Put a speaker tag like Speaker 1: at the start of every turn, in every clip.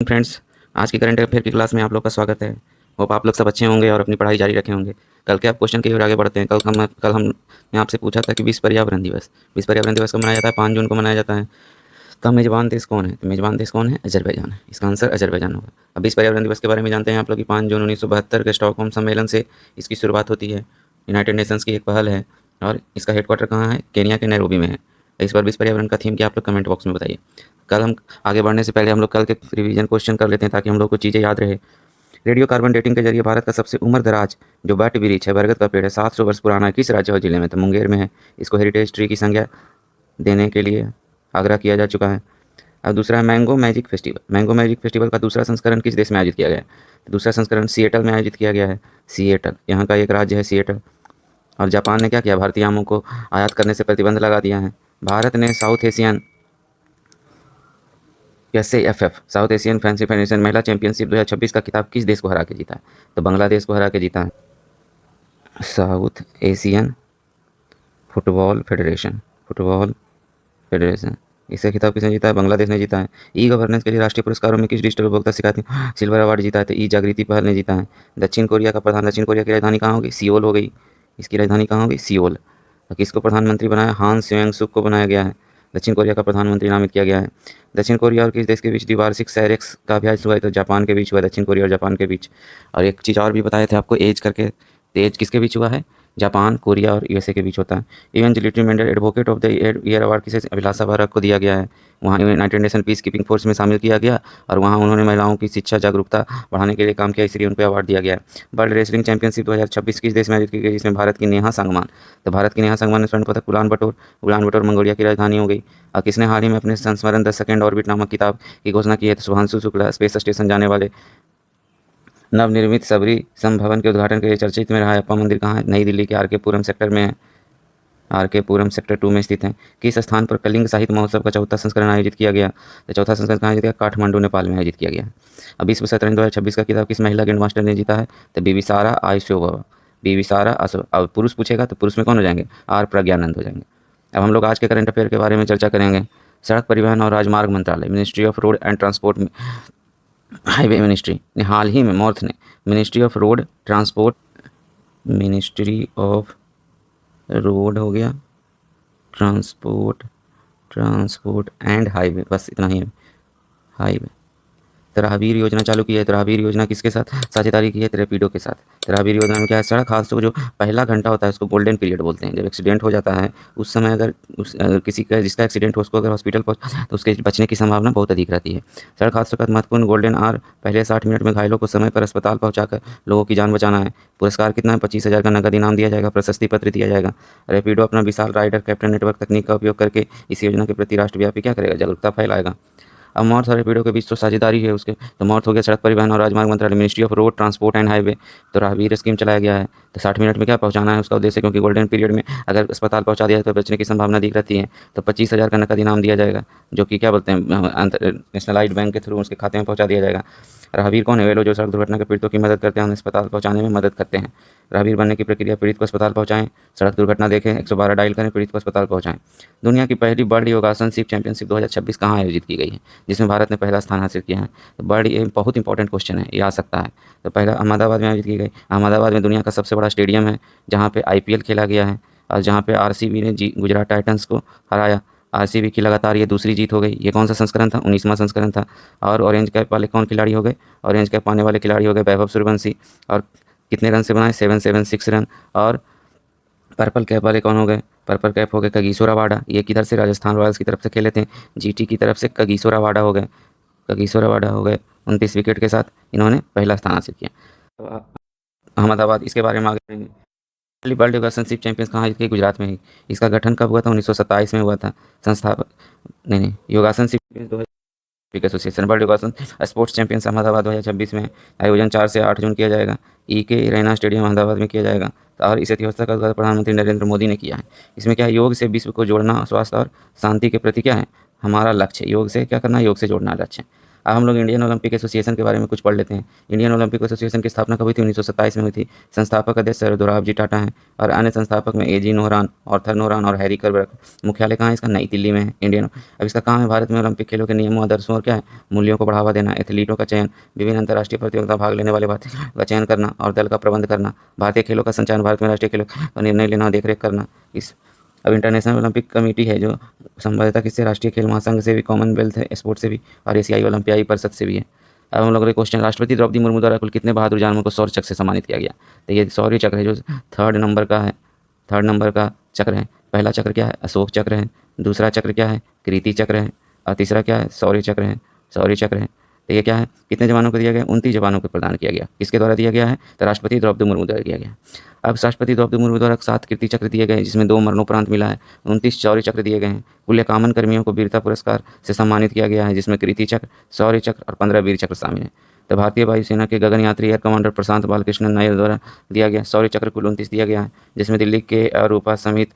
Speaker 1: Friends, आज की current affair की क्लास में आप लोग का स्वागत है। होप आप लोग सब अच्छे होंगे और अपनी पढ़ाई जारी रखे होंगे। कल के आप क्वेश्चन की ओर आगे बढ़ते हैं। कल हमने आपसे पूछा था कि विश्व पर्यावरण दिवस कब मनाया जाता है? 5 जून को मनाया जाता है। तो मेज़बान देश कौन है? तो मेज़बान देश कौन है? अज़रबैजान है। इसका आंसर अज़रबैजान होगा। अब विश्व पर्यावरण दिवस के बारे में जानते हैं आप लोग कि 5 जून 1972 के स्टॉकहोम सम्मेलन से इसकी शुरुआत होती है। यूनाइटेड नेशंस की एक पहल है और इसका हेडक्वार्टर कहाँ है? केनिया के नैरोबी में है। इस बार विश्व पर्यावरण का थीम क्या आप लोग कमेंट बॉक्स में बताइए। कल हम आगे बढ़ने से पहले हम लोग कल के रिवीजन क्वेश्चन कर लेते हैं ताकि हम लोग को चीज़ें याद रहे। रेडियो कार्बन डेटिंग के जरिए भारत का सबसे उम्रदराज जो वट वृक्ष है, बरगद का पेड़ है, 700 वर्ष पुराना है, किस राज्य और जिले में? तो मुंगेर में है। इसको हेरिटेज ट्री की संज्ञा देने के लिए आग्रह किया जा चुका है। और दूसरा है mango magic festival. Mango magic festival का दूसरा संस्करण किस देश में आयोजित किया गया है? तो दूसरा संस्करण सिएटल में आयोजित किया गया है। सिएटल यहाँ का एक राज्य है सिएटल। और जापान ने क्या किया? भारतीय आमों को आयात करने से प्रतिबंध लगा दिया है। भारत ने साउथ एशियन फैंसी फेडरेशन महिला चैंपियनशिप 2026 का खिताब किस देश को हरा के जीता है? तो बांग्लादेश को हरा के जीता है। साउथ एशियन फुटबॉल फेडरेशन इसे खिताब किसने जीता है? बांग्लादेश ने जीता है। ई गवर्नेंस के लिए राष्ट्रीय पुरस्कारों में किस डिजिटल उपभोक्ता शिकायत सिल्वर अवार्ड जीता है? तो ई जागृति पहल ने जीता है। दक्षिण कोरिया की राजधानी कहाँ होगी? सियोल हो गई। इसकी राजधानी कहाँ होगी? सियोल। और किसको प्रधानमंत्री बनाया? हान स्योंग सुक को बनाया गया है। दक्षिण कोरिया का प्रधानमंत्री नामित किया गया है। दक्षिण कोरिया और किस देश के बीच द्विवार्षिक सैरेक्स का अभ्यास हुआ है? तो जापान के बीच हुआ है, दक्षिण कोरिया और जापान के बीच। और एक चीज़ और भी बताए थे आपको एज करके, तो एज किसके बीच हुआ है? जापान, कोरिया और यूएसए के बीच होता है। इवेंजुअलिटी मेंडल advocate of the year award किसे? अभिलाषा बारक को दिया गया है। वहाँ United Nation peacekeeping force में शामिल किया गया और वहाँ उन्होंने महिलाओं की शिक्षा जागरूकता बढ़ाने के लिए काम किया, इसलिए उनको अवार्ड दिया गया है। वर्ल्ड रेसलिंग चैंपियनशिप 2026 किस देश में आयोजित की गई, जिसमें भारत की नेहा सांगवान, तो भारत की नेहा सांगवान ने स्वर्ण पदक उलान बटोर मंगोलिया की राजधानी हो गई। और किसने हाल ही में अपने संस्मरण द सेकंड ऑर्बिट नामक किताब की घोषणा की है? तो शुभांशु शुक्ला स्पेस स्टेशन जाने वाले। नवनिर्मित सबरी सम भवन के उद्घाटन के लिए चर्चित में रहा अप्पा मंदिर कहाँ है? नई दिल्ली के आर के पुरम सेक्टर में है। आर के पुरम सेक्टर 2 में स्थित है। किस स्थान पर कलिंग साहित्य महोत्सव का चौथा संस्करण आयोजित किया गया? तो चौथा संस्करण कहाँ आयोजित किया? काठमांडू नेपाल में आयोजित किया गया। अब विश्व शतरंज 2026 का खिताब किस महिला ग्रैंड मास्टर ने जीता है? तो बीबिसारा आइसोवा। बीबिसारा आसो। अब पुरुष पूछेगा तो पुरुष में कौन हो जाएंगे? आर प्रज्ञानंद हो जाएंगे। अब हम लोग आज के करंट अफेयर के बारे में चर्चा करेंगे। सड़क परिवहन और राजमार्ग मंत्रालय, ministry of road and transport highway ministry ने हाल ही में मॉर्थ ने मिनिस्ट्री ऑफ रोड हो गया, ट्रांसपोर्ट एंड हाईवे, बस इतना ही है, हाईवे। तराबीर योजना चालू की है। तराबीर योजना किसके साथ साझेदारी की है? रैपिडो के साथ। तराबीर योजना में क्या है? सड़क हादसों को जो पहला घंटा होता है उसको गोल्डन पीरियड बोलते हैं। जब एक्सीडेंट हो जाता है उस समय अगर किसी का जिसका एक्सीडेंट हो उसको अगर हॉस्पिटल पहुंचा तो उसके बचने की संभावना बहुत अधिक रहती है। सड़क हादसों का महत्वपूर्ण गोल्डन आवर पहले 60 मिनट में घायलों को समय पर अस्पताल पहुँचाकर लोगों की जान बचाना है। पुरस्कार कितना है? 25,000 का नगद इनाम दिया जाएगा, प्रशस्ति पत्र दिया जाएगा। रैपिडो अपना विशाल राइडर कैप्टन नेटवर्क तकनीक का उपयोग करके इस योजना के प्रति राष्ट्रव्यापी क्या करेगा? जागरूकता फैलाएगा। अब मॉर्थ और रैपिडो के बीच तो साझेदारी है उसके। तो मॉर्थ हो गया सड़क परिवहन और राजमार्ग मंत्रालय, ministry of road transport and highway. तो राहगीर स्कीम चलाया गया है। तो 60 मिनट में क्या पहुंचाना है उसका उद्देश्य, क्योंकि गोल्डन पीरियड में अगर अस्पताल पहुंचा दिया तो बचने की संभावना दिख रहती है। तो 25,000 का नकद इनाम दिया जाएगा, जो कि क्या बोलते हैं नेशनलाइज्ड बैंक के थ्रू उसके खाते में पहुंचा दिया जाएगा। राहगीर कौन है? वे लोग जो सड़क दुर्घटना के पीड़ितों की मदद करते हैं, उन्हें अस्पताल पहुंचाने में मदद करते हैं। राहगीर बनने की प्रक्रिया, पीड़ित को अस्पताल पहुंचाएं, सड़क दुर्घटना देखें, 112 डायल करें, पीड़ित को अस्पताल पहुंचाएं। दुनिया की पहली वर्ल्ड योगासन चैंपियनशिप 2026 कहाँ आयोजित की गई है, जिसमें भारत ने पहला स्थान हासिल किया है? तो बर्ड ये बहुत इंपॉर्टेंट क्वेश्चन है, ये आ सकता है। तो पहला अहमदाबाद में आयोजित की गई। अहमदाबाद में दुनिया का सबसे बड़ा स्टेडियम है जहाँ पे आईपीएल खेला गया है और जहाँ पे आरसीबी ने गुजरात टाइटंस को हराया। आरसीबी की लगातार ये दूसरी जीत हो गई। ये कौन सा संस्करण था? 19वां संस्करण था। और ऑरेंज कैप वाले कौन खिलाड़ी हो गए? ऑरेंज कैप पाने वाले खिलाड़ी हो गए वैभव सूर्यवंशी। और कितने रन से बनाए? 776 रन। और पर्पल कैप वाले कौन हो गए? पर्पल कैप हो गए कगिसो रबाडा। ये किधर से? राजस्थान रॉयल्स की तरफ से खेले थे, जीटी की तरफ से कगिसो रबाडा हो गए। 29 विकेट के साथ इन्होंने पहला स्थान हासिल किया। तो अहमदाबाद, इसके बारे में आगे बढ़ेंगे। पहली वर्ल्ड योगासनशिप चैंपियंस कहाँ जीत गई? गुजरात में ही। इसका गठन कब हुआ था? 1927 में हुआ था। संस्थापक नहीं, योगासन एसोसिएशन। वर्ल्ड योगासन स्पोर्ट्स चैंपियंस अहमदाबाद 2026 में आयोजन 4 से 8 जून किया जाएगा। के रैना स्टेडियम अहमदाबाद में किया जाएगा। और इस अध्यवस्था का उद्घाटन प्रधानमंत्री नरेंद्र मोदी ने किया है। इसमें क्या है? योग से विश्व को जोड़ना, स्वास्थ्य और शांति के प्रति क्या है हमारा लक्ष्य? योग से क्या करना है? योग से जोड़ना लक्ष्य है। अब हम लोग इंडियन ओलंपिक एसोसिएशन के बारे में कुछ पढ़ लेते हैं। इंडियन ओलंपिक एसोसिएशन की स्थापना कब हुई थी? 1927 में हुई थी। संस्थापक अध्यक्ष सर दोराबजी टाटा हैं और अन्य संस्थापक में एजी नोहरान, ऑर्थर नोहरान और हैरी करबर्ग। मुख्यालय कहाँ है इसका? नई दिल्ली में है। इंडियन अब इसका काम है भारत में ओलंपिक खेलों के नियमों, आदर्शों और क्या है, मूल्यों को बढ़ावा देना, एथलीटों का चयन, विभिन्न अंतर्राष्ट्रीय प्रतियोगिता भाग लेने वाले भारतीयों का चयन करना और दल का प्रबंध करना, भारतीय खेलों का संचालन, भारत में राष्ट्रीय खेलों का निर्णय लेना, देखरेख करना। इस अब इंटरनेशनल ओलंपिक कमेटी है जो संबद्धता किससे? राष्ट्रीय खेल महासंघ से भी, कॉमनवेल्थ स्पोर्ट से भी और एशियाई ओलंपियाई परिषद से भी है। अब हम लोग का क्वेश्चन, राष्ट्रपति द्रौपदी मुर्मू द्वारा कुल कितने बहादुर जानवरों को शौर्य चक्र से सम्मानित किया गया? तो ये शौर्य चक्र है जो थर्ड नंबर का है, थर्ड नंबर का चक्र है। पहला चक्र क्या है? अशोक चक्र है। दूसरा चक्र क्या है? कीर्ति चक्र है। और तीसरा क्या है? शौर्य चक्र है, शौर्य चक्र है। तो ये क्या है? कितने जवानों को दिया गया? 29 जवानों को प्रदान किया गया। किसके द्वारा दिया गया है? तो राष्ट्रपति द्रौपदी मुर्मू द्वारा दिया गया। अब राष्ट्रपति द्रौपदी मुर्मू द्वारा 7 कीर्ति चक्र दिए गए जिसमें 2 मरणोपरांत मिला है। 29 शौर्य चक्र दिए गए हैं। कुल 51 कर्मियों को वीरता पुरस्कार से सम्मानित किया गया है जिसमें कीर्ति चक्र, शौर्य चक्र और 15 वीर चक्र शामिल हैं। तो भारतीय वायुसेना के गगनयात्री एयर कमांडर प्रशांत बालकृष्णन नायर द्वारा दिया गया शौर्य चक्र कुल 29 दिया गया है जिसमें दिल्ली के अरूपा समेत।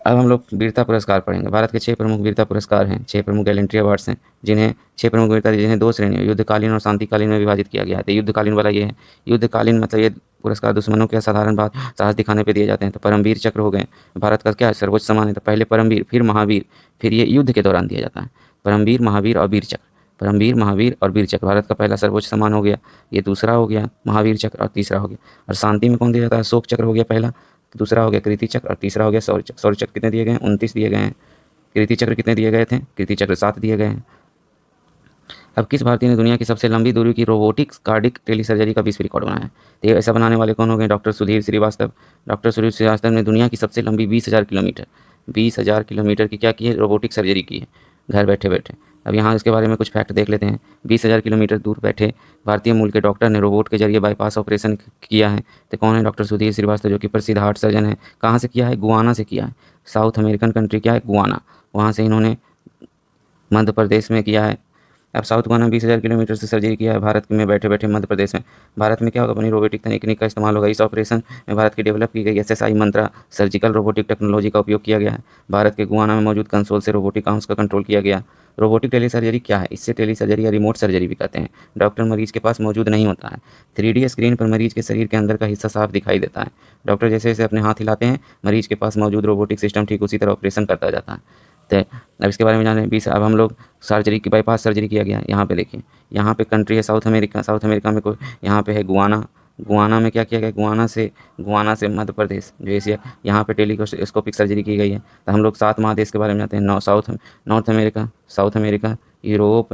Speaker 1: अब हम लोग वीरता पुरस्कार पढ़ेंगे। भारत के 6 प्रमुख वीरता पुरस्कार हैं, 6 प्रमुख गैलेंट्री अवार्ड्स हैं जिन्हें 6 प्रमुख वीरता जिन्हें 2 श्रेणियों युद्धकालीन और शांतिकालीन में विभाजित किया गया है। तो युद्धकालीन वाला ये है। युद्धकालीन मतलब ये पुरस्कार दुश्मनों के असाधारण बात साहस दिखाने पे दिए जाते हैं। तो परमवीर चक्र हो गए, भारत का क्या है? सर्वोच्च सम्मान है। तो पहले परमवीर, फिर महावीर, फिर ये युद्ध के दौरान दिया जाता है। परमवीर, महावीर और वीर चक्र। परमवीर, महावीर और वीर चक्र भारत का पहला सर्वोच्च सम्मान हो गया। ये दूसरा हो गया महावीर चक्र और तीसरा हो गया। और शांति में कौन दिया जाता है? अशोक चक्र हो गया पहला, दूसरा हो गया कीर्ति चक्र और तीसरा हो गया शौर्य चक्र। शौर्य चक्र कितने दिए गए हैं? 29 दिए गए हैं। कीर्ति चक्र कितने दिए गए थे? कीर्ति चक्र 7 दिए गए हैं। अब किस भारतीय ने दुनिया की सबसे लंबी दूरी की रोबोटिक कार्डिक टेली सर्जरी का विश्व रिकॉर्ड बनाया है? तो ये ऐसा बनाने वाले कौन हो गए? डॉक्टर सुधीर श्रीवास्तव। डॉक्टर सुधीर श्रीवास्तव ने दुनिया की सबसे लंबी 20,000 किलोमीटर, 20,000 किलोमीटर की क्या की है? रोबोटिक सर्जरी की है घर बैठे बैठे। अब यहाँ इसके बारे में कुछ फैक्ट देख लेते हैं। 20,000 किलोमीटर दूर बैठे भारतीय मूल के डॉक्टर ने रोबोट के जरिए बाईपास ऑपरेशन किया है। तो कौन है? डॉक्टर सुधीर श्रीवास्तव जो कि प्रसिद्ध हार्ट सर्जन है। कहाँ से किया है? गुआना से किया है। साउथ अमेरिकन कंट्री क्या है? गुआना। वहाँ से इन्होंने मध्य प्रदेश में किया है। अब साउथ गोवा में 20,000 किलोमीटर से सर्जरी किया है भारत में बैठे बैठे मध्य प्रदेश में। भारत में क्या होगा? अपनी रोबोटिक तकनीक का इस्तेमाल होगा। इस ऑपरेशन में भारत की डेवलप की गई एसएसआई मंत्रा सर्जिकल रोबोटिक टेक्नोलॉजी का उपयोग किया गया है। भारत के गुआना में मौजूद कंसोल से रोबोटिक आर्म्स का कंट्रोल किया गया। रोबोटिक टेली सर्जरी क्या है? इससे टेली सर्जरी या रिमोट सर्जरी भी कहते हैं। डॉक्टर मरीज के पास मौजूद नहीं होता है। 3D स्क्रीन पर मरीज के शरीर के अंदर का हिस्सा साफ दिखाई देता है। डॉक्टर जैसे जैसे अपने हाथ हिलाते हैं मरीज के पास मौजूद रोबोटिक सिस्टम ठीक उसी तरह ऑपरेशन करता जाता है। तो अब इसके बारे में जाने 20 अब हम लोग सर्जरी की बाईपास सर्जरी किया गया। यहाँ पे देखिए, यहाँ पे कंट्री है साउथ अमेरिका। साउथ अमेरिका में कोई यहाँ पे है गुआना। गुआना में क्या किया गया? गुआना से मध्य प्रदेश जो एशिया, यहाँ पे टेलीस्कोपिक सर्जरी की गई है। तो हम लोग 7 महादेश के बारे में जानते हैं। North America, south America, Europe,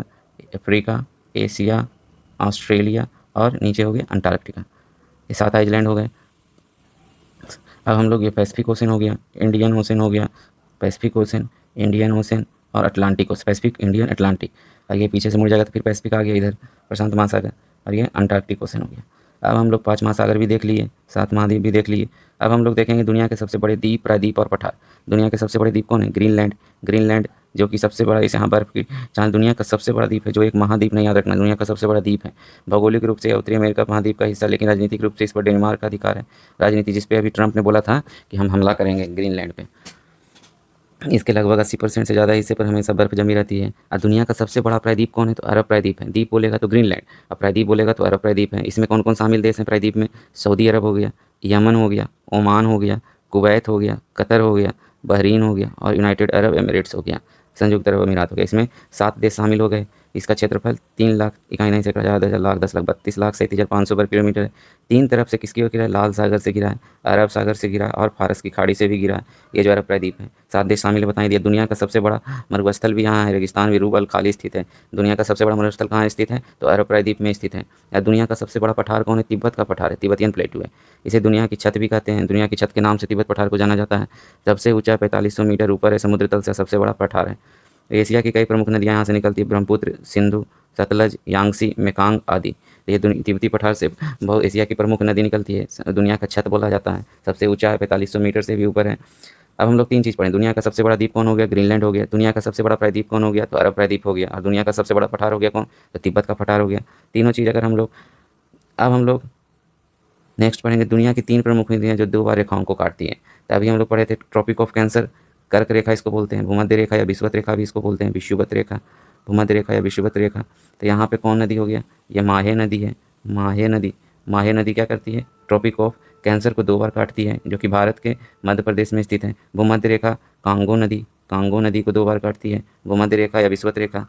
Speaker 1: Africa, Asia, Australia और नीचे हो गया अंटार्कटिका। ये 7 आइलैंड हो गए। अब हम लोग ये पैसिफिक ओशन हो गया, इंडियन ओशन हो गया, पैसिफिक ओशन, इंडियन ओशन और Atlantic ocean. Pacific, Indian, Atlantic. और ये पीछे से मुड़ जाएगा तो फिर पैसिफिक आ गया इधर, प्रशांत महासागर। और ये अंटार्कटिक ओशन हो गया। अब हम लोग 5 महासागर भी देख लिए, 7 महाद्वीप भी देख लिए। अब हम लोग देखेंगे दुनिया के सबसे बड़े द्वीप, प्रायद्वीप और पठार। दुनिया के सबसे बड़े द्वीप कौन है? ग्रीनलैंड। ग्रीनलैंड जो कि सबसे बड़ा, इस यहाँ बर्फ की जहाँ दुनिया का सबसे बड़ा द्वीप है, जो एक महाद्वीप नहीं याद रखना, दुनिया का सबसे बड़ा द्वीप है। भौगोलिक रूप से उत्तरी अमेरिका महाद्वीप का हिस्सा, लेकिन राजनीतिक रूप से इस पर डेनमार्क का अधिकार है। राजनीति जिस पे अभी ट्रंप ने बोला था कि हम हमला करेंगे ग्रीनलैंड पे। इसके लगभग 80% से ज़्यादा हिस्से पर हमेशा बर्फ जमी रहती है। और दुनिया का सबसे बड़ा प्रायद्वीप कौन है? तो अरब प्रायद्वीप है। द्वीप बोलेगा तो ग्रीनलैंड और प्रायद्वीप बोलेगा तो अरब प्रायद्वीप है। इसमें कौन कौन शामिल देश हैं प्रायद्वीप में? सऊदी अरब हो गया, यमन हो गया, ओमान हो गया, कुवैत हो गया, कतर हो गया, बहरीन हो गया और यूनाइटेड अरब एमिरेट्स हो गया, संयुक्त अरब अमीरात हो गया। इसमें 7 देश शामिल हो गए। इसका क्षेत्रफल 3,91,10,10,32,37,37,500 वर्ग किलोमीटर है। 3 तरफ से किसकी ओर गिरा है? लाल सागर से गिरा है, अरब सागर से गिरा है और फारस की खाड़ी से भी गिरा है। ये जो अरब प्रायद्वीप है, 7 देश शामिल बताई दिया। दुनिया का सबसे बड़ा मरुस्थल भी यहाँ है, रेगिस्तान भी रूब अल खाली स्थित है। दुनिया का सबसे बड़ा मरुस्थल कहाँ स्थित है? तो अरब प्रायद्वीप में स्थित है। या दुनिया का सबसे बड़ा पठार कौन है? तिब्बत का पठार है, तिब्बतियन प्लेटू है। इसे दुनिया की छत भी कहते हैं। दुनिया की छत के नाम से तिब्बत पठार को जाना जाता है। सबसे ऊंचा 4500 मीटर ऊपर है, समुद्र तल से सबसे बड़ा पठार है। एशिया की कई प्रमुख नदियाँ यहाँ से निकलती है, ब्रह्मपुत्र, सिंधु, सतलज, यांगसी, मेकांग आदि। ये तिब्बती पठार से बहुत एशिया की प्रमुख नदी निकलती है। दुनिया का छत बोला जाता है, सबसे ऊंचा है, 4500 मीटर से भी ऊपर है। अब हम लोग 3 चीज़ पढ़ें। दुनिया का सबसे बड़ा द्वीप कौन हो गया? ग्रीनलैंड हो गया। दुनिया का सबसे बड़ा प्रायद्वीप कौन हो गया? तो अरब प्रायद्वीप हो गया। और दुनिया का सबसे बड़ा पठार हो गया कौन? तो तिब्बत का पठार हो गया। तीनों चीज़ अगर हम लोग, अब हम लोग नेक्स्ट पढ़ेंगे दुनिया की 3 प्रमुख नदियाँ जो 2 बार रेखाओं को काटती है। तो अभी हम लोग पढ़े थे ट्रॉपिक ऑफ कैंसर, कर्क रेखा इसको बोलते हैं, भूमध्य रेखा या विषुवत रेखा भी इसको बोलते हैं, विषुवत रेखा, भूमध्य रेखा या विषुवत रेखा। तो यहाँ पे कौन नदी हो गया, ये माहे नदी है। माहे नदी, माहे नदी क्या करती है, ट्रॉपिक ऑफ कैंसर को 2 बार काटती है, जो कि भारत के मध्य प्रदेश में स्थित है। भूमध्य रेखा कांगो नदी, कांगो नदी को 2 बार काटती है। भूमध्य रेखा या विषुवत रेखा,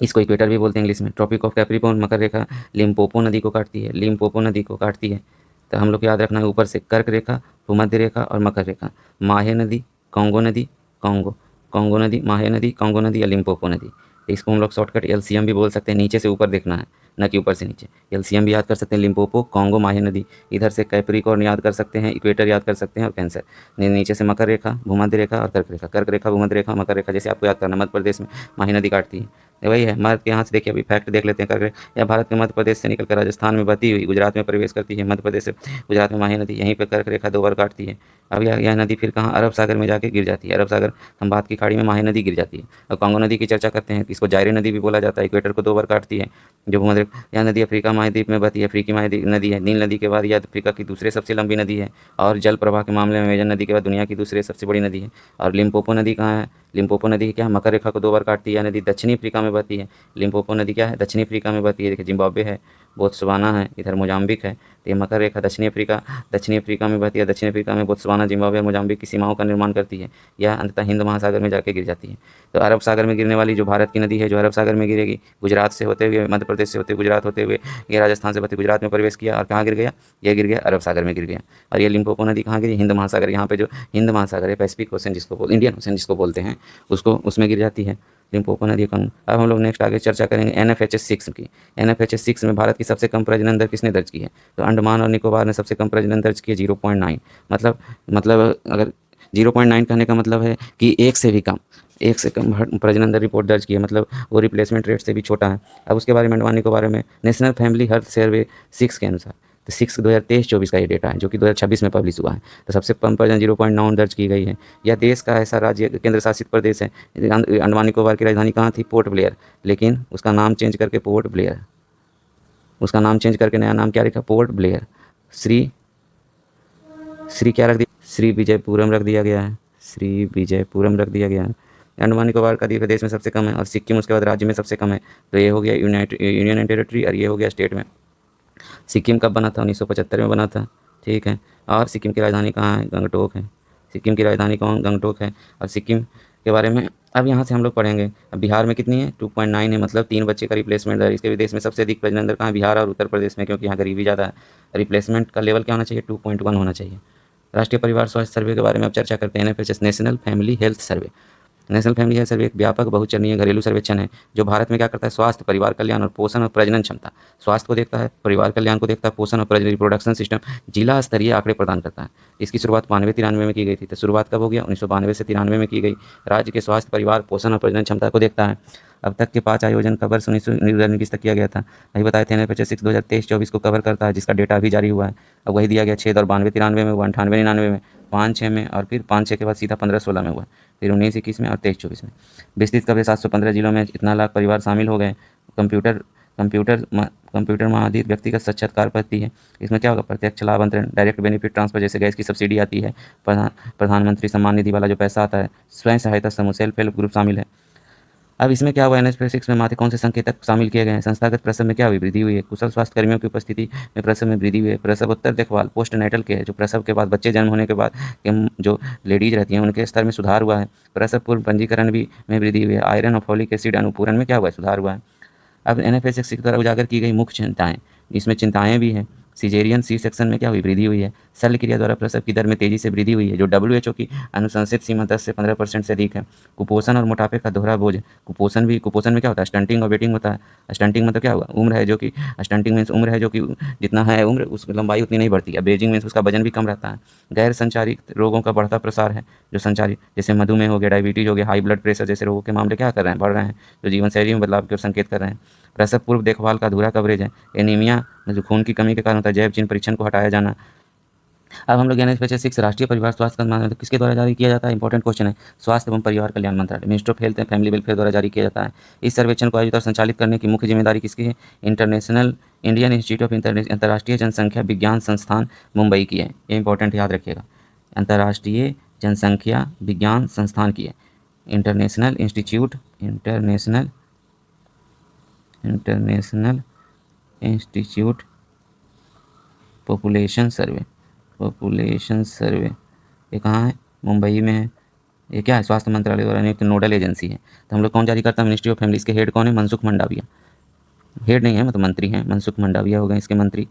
Speaker 1: इसको इक्वेटर भी बोलते हैं इंग्लिश में। ट्रॉपिक ऑफ कैप्रिकॉर्न मकर रेखा लिम्पोपो नदी को काटती है, लिम्पोपो नदी को काटती है। तो हम लोग को याद रखना है ऊपर से कर्क रेखा, भूमध्य रेखा और मकर रेखा। माहे नदी, कांगो नदी, कांगो, कांगो नदी, माहे नदी, कांगो नदी या लिम्पोपो नदी। तो इसको हम लोग शॉर्टकट एलसीएम भी बोल सकते हैं, नीचे से ऊपर देखना है न कि ऊपर से नीचे। एलसीएम भी याद कर सकते हैं, लिम्पोपो, कांगो, माहे नदी। इधर से कैप्रिकॉर्न याद कर सकते हैं, इक्वेटर याद कर सकते हैं और कैंसर। नीचे से मकर रेखा, भूमध्य रेखा और कर्क रेखा। कर्क रेखा, भूमध्य रेखा, मकर रेखा, जैसे आपको याद करना, मध्य प्रदेश में माही नदी काटती है। वही है, भारत के यहाँ से देखिए, अभी फैक्ट देख लेते हैं। कर्क या भारत के मध्य प्रदेश से निकलकर राजस्थान में बहती हुई गुजरात में प्रवेश करती है। मध्य प्रदेश से गुजरात में माही नदी, यहीं पर कर्क रेखा 2 बार काटती है। अब यह नदी फिर कहाँ, अरब सागर में जाके गिर जाती है। अरब सागर खंबात की खाड़ी में माही नदी गिर जाती है। और कांगो नदी की चर्चा करते हैं, इसको जायरे नदी भी बोला जाता है। इक्वेटर को 2 बार काटती है। जो भूमध्य, यह नदी अफ्रीका महाद्वीप में बहती है, अफ्रीकी नदी है। नील नदी के बाद यह अफ्रीका की दूसरी सबसे लंबी नदी है और जल प्रवाह के मामले में अमेजन नदी के बाद दुनिया की दूसरी सबसे बड़ी नदी है। और लिम्पोपो नदी कहाँ है, लिम्पोपो नदी क्या है, मकर रेखा को 2 बार काटती है। यह नदी दक्षिणी अफ्रीका में बहती है। लिम्पोपो नदी क्या है, दक्षिणी अफ्रीका में बहती है। देखिए जिम्बाब्वे है, बोत्सवाना है, इधर मोजाम्बिक है। तो ये मकर रेखा दक्षिणी अफ्रीका में बहती है। दक्षिण अफ्रीका में बोत्सवाना, जिम्बाब्वे, मोजाम्बिक की सीमाओं का निर्माण करती है। यह अंततः हिंद महासागर में जाके गिर जाती है। तो अरब सागर में गिरने वाली जो भारत की नदी है, जो अरब सागर में गिरेगी, गुजरात से होते हुए, मध्य प्रदेश से होते हुए, गुजरात होते हुए, ये राजस्थान से बहते गुजरात में प्रवेश किया और कहाँ गिर गया, ये गिर गया अरब सागर में गिर गया। और ये लिम्पोपो नदी कहाँ गिरी, हिंद महासागर। यहाँ पे जो हिंद महासागर है, पैसिफिक ओशन जिसको इंडियन ओशन जिसको बोलते हैं, उसको उसमें गिर जाती है लिम्पोपो नदी का। अब हम लोग नेक्स्ट आगे चर्चा करेंगे NFHS 6 की। NFHS 6 में भारत की सबसे कम प्रजनन दर किसने दर्ज की है, तो अंडमान और निकोबार ने सबसे कम प्रजनन दर्ज की है 0.9। मतलब अगर 0.9 कहने का मतलब है कि एक से कम प्रजनन दर रिपोर्ट दर्ज की है, मतलब वो रिप्लेसमेंट रेट से भी छोटा है। अब उसके बारे में अंडमान निकोबार में नेशनल फैमिली हेल्थ सर्वे 6 के अनुसार, तो 6 2023-24 का ये डेटा है, जो कि 2026 में पब्लिश हुआ है। तो सबसे कम प्रजनन 0.9 दर्ज की गई है। यह देश का ऐसा राज्य केंद्र शासित प्रदेश है। अंडमान निकोबार की राजधानी कहाँ थी, पोर्ट ब्लेयर, लेकिन उसका नाम चेंज करके नया नाम क्या रखा, पोर्ट ब्लेयर। श्री क्या रख दिया, श्री विजयपुरम रख दिया गया है। श्री विजयपुरम रख दिया गया है। अंडमान निकोबार का द्वीप देश में सबसे कम है और सिक्किम उसके बाद राज्य में सबसे कम है। तो ये हो गया यूनियन एंड टेरिटरी और ये हो गया स्टेट में। सिक्किम कब बना था, 1975 में बना था, ठीक है। और सिक्किम की राजधानी कहाँ है, गंगटोक है। सिक्किम की राजधानी कौन, गंगटोक है। और सिक्किम के बारे में अब यहाँ से हम लोग पढ़ेंगे। अब बिहार में कितनी है, 2.9 है, मतलब 3 बच्चे का रिप्लेसमेंट दर। इसके विदेश में सबसे अधिक प्रजनन दर कहाँ है, बिहार और उत्तर प्रदेश में, क्योंकि यहाँ गरीबी ज़्यादा है। रिप्लेसमेंट का लेवल क्या होना चाहिए, 2.1 होना चाहिए। राष्ट्रीय परिवार स्वास्थ्य सर्वे के बारे में अब चर्चा करते हैं। NFHS national family health survey. National family health survey एक व्यापक बहुचरणीय घरेलू सर्वेक्षण है जो भारत में क्या करता है, स्वास्थ्य, परिवार कल्याण और पोषण और प्रजनन क्षमता, स्वास्थ्य को देखता है, परिवार कल्याण को देखता है, पोषण और प्रजनन रिप्रोडक्शन सिस्टम, जिला स्तरीय आंकड़े प्रदान करता है। इसकी शुरुआत 92-93 में की गई थी। तो शुरुआत कब हो गया, 1992 से 93 में की गई। राज्य के स्वास्थ्य, परिवार, पोषण और प्रजनन क्षमता को देखता है। अब तक के 5 आयोजन का वर्ष 1921 तक किया गया था। अभी बताए थे। NFHS 6 2023-24 को कवर करता है, जिसका डेटा अभी जारी हुआ है। अब वही दिया गया 6 और 92-93 में हुआ, 98-99 में, 5-6 में, और फिर 5-6 के बाद सीधा 15-16 में हुआ, फिर 19-21 में और 23-24 में। विस्तृत कवरेज 715 जिलों में इतना लाख परिवार शामिल हो गए। कंप्यूटर महाआधारित व्यक्तिगत साक्षात्कार पद्धति है। इसमें क्या होगा, प्रत्यक्ष लाभ अंतरण, डायरेक्ट बेनिफिट ट्रांसफर, जैसे गैस की सब्सिडी आती है, प्रधानमंत्री सम्मान निधि वाला जो पैसा आता है, स्वयं सहायता समूह, सेल्फ हेल्प ग्रुप शामिल है। अब इसमें क्या हुआ, NFHS 6 में माथे कौन से संकेतक शामिल किए गए हैं। संस्थागत प्रसव में क्या हुई, वृद्धि हुई है। कुशल स्वास्थ्य कर्मियों की उपस्थिति में प्रसव में वृद्धि हुई है। प्रसवोत्तर देखभाल, पोस्ट नेटल केयर, जो प्रसव के बाद, बच्चे जन्म होने के बाद के जो लेडीज रहती हैं उनके स्तर में सुधार हुआ है। प्रसव पूर्व पंजीकरण भी में वृद्धि हुई है। आयरन और फॉलिक एसिड अनुपूरण में क्या हुआ है, सुधार हुआ है। अब NFHS 6 द्वारा उजागर की गई मुख्य चिंताएं, इसमें चिंताएं भी हैं। सिजेरियन सी सेक्शन में क्या हुई, वृद्धि हुई है। शल्य क्रिया द्वारा प्रसव की दर में तेजी से वृद्धि हुई है, जो WHO की अनुशंसित सीमा 10 से 15% से अधिक है। कुपोषण और मोटापे का दोहरा बोझ, कुपोषण में क्या होता है, स्टंटिंग और वेटिंग होता है। स्टंटिंग मतलब क्या हुआ, उम्र है जो कि, स्टंटिंग मीन्स उम्र है जो कि जितना है उम्र, उस लंबाई उतनी नहीं बढ़ती है। बेजिंग मीन्स उसका वजन भी कम रहता है। गैर संचारित रोगों का बढ़ता प्रसार है, जो संचारित, जैसे मधुमेह हो गया, डायबिटीज हो गया, हाई ब्लड प्रेशर जैसे रोगों के मामले क्या कर रहे हैं, बढ़ रहे हैं, जो जीवन शैली में बदलाव की ओर संकेत कर रहे हैं। प्रसव पूर्व देखभाल का अधूरा कवरेज है। एनीमिया जो खून की कमी के कारण होता है, जैव चिन्ह परीक्षण को हटाया जाना। अब हम लोग NFHS 6 राष्ट्रीय परिवार स्वास्थ्य का तो किसके द्वारा जारी किया जाता है, इंपॉर्टेंट क्वेश्चन है। स्वास्थ्य एवं परिवार कल्याण मंत्रालय, ministry of health and family welfare द्वारा जारी किया जाता है। इस सर्वेक्षण को आयोजित और संचालित करने की मुख्य जिम्मेदारी किसकी है, इंडियन इंस्टीट्यूट ऑफ अंतर्राष्ट्रीय जनसंख्या विज्ञान संस्थान मुंबई की है। ये इंपॉर्टेंट याद रखिएगा, अंतर्राष्ट्रीय जनसंख्या विज्ञान संस्थान की है। इंटरनेशनल इंटरनेशनल इंस्टीट्यूट पॉपुलेशन सर्वे ये कहाँ है? मुंबई में है। ये क्या है? स्वास्थ्य मंत्रालय द्वारा नियुक्त नोडल एजेंसी है। तो हम लोग कौन जारी करता है? Ministry of family. इसके हेड कौन है? मनसुख मंडाविया। हेड नहीं है, मतलब मंत्री हैं, मनसुख मंडाविया हो गए इसके मंत्री,